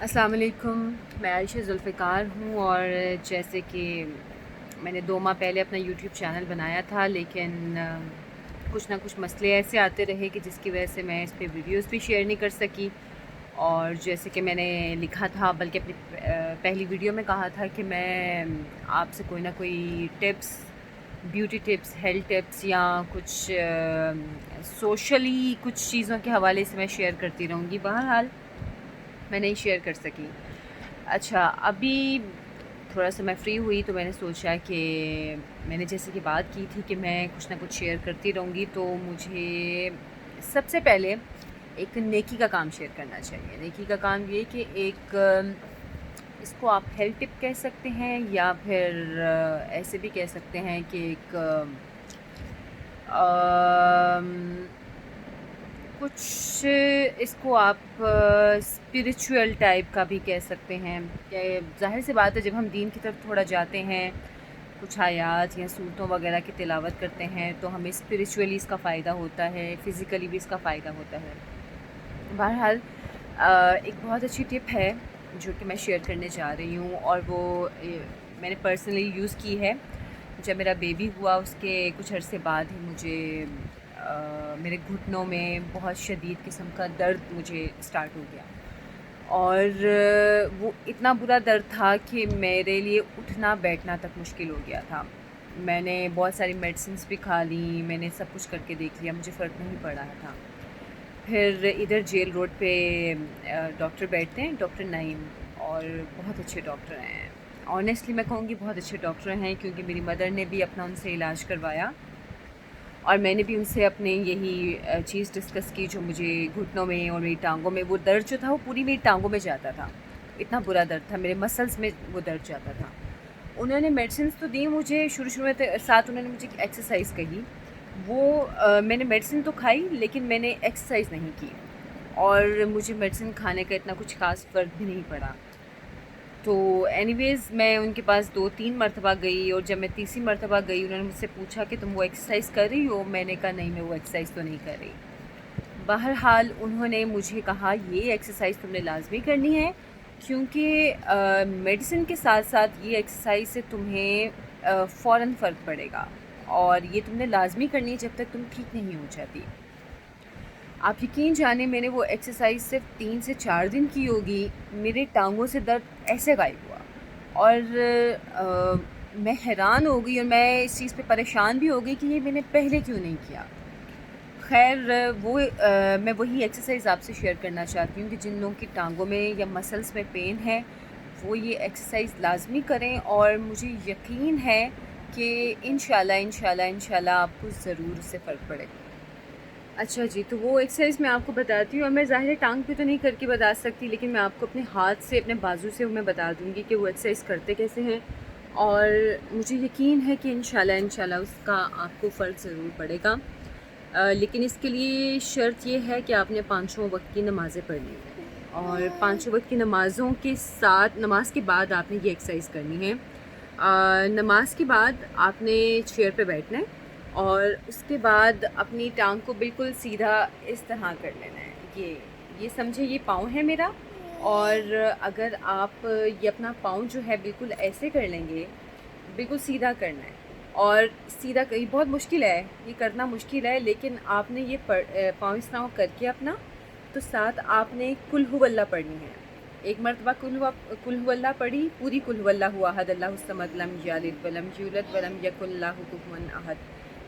अस्सलाम वालेकुम। मैं आयशा ज़ुल्फ़िकार हूँ और जैसे कि मैंने 2 माह पहले अपना यूट्यूब चैनल बनाया था, लेकिन कुछ ना कुछ मसले ऐसे आते रहे कि जिसकी वजह से मैं इस पे वीडियोस भी शेयर नहीं कर सकी। और जैसे कि मैंने लिखा था, बल्कि अपनी पहली वीडियो में कहा था कि मैं आपसे कोई ना कोई tips, beauty tips, health tips या कुछ सोशली कुछ चीज़ों के हवाले से मैं शेयर करती रहूँगी। बहरहाल मैं नहीं शेयर कर सकी। अच्छा, अभी थोड़ा-सा मैं फ्री हुई तो मैंने सोचा कि मैंने जैसे कि बात की थी कि मैं कुछ ना कुछ शेयर करती रहूँगी, तो मुझे सबसे पहले एक नेकी का काम शेयर करना चाहिए। नेकी का काम ये कि एक इसको आप हेल्थ टिप कह सकते हैं या फिर ऐसे भी कह सकते हैं कि एक अम कुछ इसको आप स्पिरिचुअल टाइप का भी कह सकते हैं। कि ज़ाहिर सी बात है, जब हम दीन की तरफ थोड़ा जाते हैं, कुछ आयात या सूरतों वगैरह की तिलावत करते हैं, तो हमें स्पिरिचुअली इसका फ़ायदा होता है, फ़िज़िकली भी इसका फ़ायदा होता है। बहरहाल एक बहुत अच्छी टिप है जो कि मैं शेयर करने जा रही हूँ, और वो मैंने पर्सनली यूज़ की है। जब मेरा बेबी हुआ उसके कुछ अरसे बाद ही मुझे मेरे घुटनों में बहुत शदीद किस्म का दर्द मुझे स्टार्ट हो गया, और वो इतना बुरा दर्द था कि मेरे लिए उठना बैठना तक मुश्किल हो गया था। मैंने बहुत सारी मेडिसिन्स भी खा ली, मैंने सब कुछ करके देख लिया, मुझे फ़र्क नहीं पड़ रहा था। फिर इधर जेल रोड पे डॉक्टर बैठते हैं, डॉक्टर नईम, और बहुत अच्छे डॉक्टर हैं। ऑनेस्टली मैं कहूँगी बहुत अच्छे डॉक्टर हैं, क्योंकि मेरी मदर ने भी अपना उनसे इलाज करवाया और मैंने भी उनसे अपने यही चीज़ डिस्कस की। जो मुझे घुटनों में और मेरी टांगों में वो दर्द जो था, वो पूरी मेरी टांगों में जाता था। इतना बुरा दर्द था, मेरे मसल्स में वो दर्द जाता था। उन्होंने मेडिसिन्स तो दी मुझे शुरू में, साथ उन्होंने मुझे एक्सरसाइज कही। वो मैंने मेडिसिन तो खाई, लेकिन मैंने एक्सरसाइज नहीं की, और मुझे मेडिसिन खाने का इतना कुछ ख़ास फ़र्क भी नहीं पड़ा। तो एनीवेज़ मैं उनके पास 2-3 मरतबा गई, और जब मैं तीसरी मरतबा गई, उन्होंने मुझसे पूछा कि तुम वो एक्सरसाइज कर रही हो? मैंने कहा नहीं, मैं वो एक्सरसाइज तो नहीं कर रही। बहरहाल उन्होंने मुझे कहा ये एक्सरसाइज तुमने लाजमी करनी है, क्योंकि मेडिसिन के साथ साथ ये एक्सरसाइज से तुम्हें फ़ौरन फ़र्क पड़ेगा, और ये तुमने लाजमी करनी है जब तक तुम ठीक नहीं हो जाती। आप यकीन जाने, मैंने वो एक्सरसाइज सिर्फ 3 से 4 दिन की होगी, मेरे टांगों से दर्द ऐसे गायब हुआ। और मैं हैरान हो गई, और मैं इस चीज़ पे परेशान भी हो गई कि ये मैंने पहले क्यों नहीं किया। खैर वो मैं वही एक्सरसाइज आपसे शेयर करना चाहती हूँ कि जिन लोगों की टांगों में या मसल्स में पेन है, वो ये एक्सरसाइज लाजमी करें, और मुझे यकीन है कि इंशाल्लाह इंशाल्लाह इंशाल्लाह आपको ज़रूर उससे फ़र्क पड़ेगा। अच्छा जी, तो वो एक्सरसाइज़ मैं आपको बताती हूँ, और मैं ज़ाहिर है टांग पे तो नहीं करके बता सकती, लेकिन मैं आपको अपने हाथ से, अपने बाजू से मैं बता दूँगी कि वो एक्सरसाइज़ करते कैसे हैं, और मुझे यकीन है कि इंशाल्लाह इंशाल्लाह उसका आपको फ़र्क ज़रूर पड़ेगा। लेकिन इसके लिए शर्त ये है कि आपने पाँचों वक्त की नमाज़ें पढ़नी है, और पाँचों वक्त की नमाज़ों के साथ, नमाज के बाद आपने ये एक्सरसाइज करनी है। नमाज के बाद आपने चेयर पे बैठना है, और उसके बाद अपनी टांग को बिल्कुल सीधा इस तरह कर लेना है। ये समझे, ये पाँव है मेरा, और अगर आप ये अपना पाँव जो है बिल्कुल ऐसे कर लेंगे, बिल्कुल सीधा करना है। और सीधा ये बहुत मुश्किल है, ये करना मुश्किल है, लेकिन आपने ये पाँव इस तरह करके अपना, तो साथ आपने कुल हुवल्लाह पढ़नी है। एक मरतबा कुल हुवल्लाह पढ़ी, पूरी कुल हुवल्लाह हुआ अहद अल्लाहु समद लम यलिद वलम यूलद वलम यकुल लहू कुफुवन अहद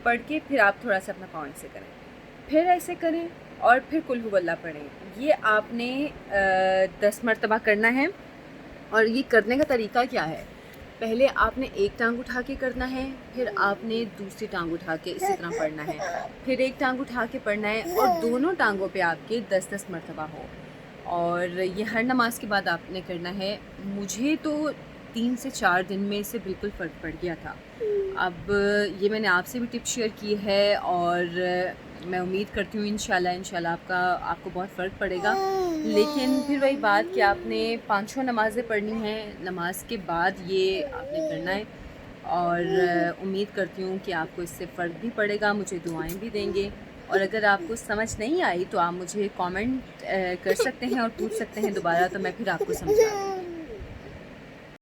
पढ़ के फिर आप थोड़ा सा अपना पाँव ऐसे करें, फिर ऐसे करें, और फिर कुल हुवल्लाह पढ़ें। ये आपने 10 मरतबा करना है। और ये करने का तरीका क्या है, पहले आपने एक टांग उठा के करना है, फिर आपने दूसरी टांग उठा के इसी तरह पढ़ना है, फिर एक टांग उठा के पढ़ना है, और दोनों टांगों पे आपके 10-10 मरतबा हो। और ये हर नमाज के बाद आपने करना है। मुझे तो 3 से 4 दिन में इससे बिल्कुल फ़र्क पड़ गया था। अब ये मैंने आपसे भी टिप शेयर की है, और मैं उम्मीद करती हूँ इंशाल्लाह इंशाल्लाह आपको बहुत फ़र्क पड़ेगा। लेकिन फिर वही बात कि आपने पाँचों नमाज़ें पढ़नी हैं, नमाज के बाद ये आपने करना है, और उम्मीद करती हूँ कि आपको इससे फ़र्क भी पड़ेगा, मुझे दुआएं भी देंगे, اور اگر آپ کو سمجھ نہیں آئی تو آپ مجھے کامنٹ کر سکتے ہیں اور پوچھ سکتے ہیں دوبارہ، تو میں پھر آپ کو سمجھا دوں.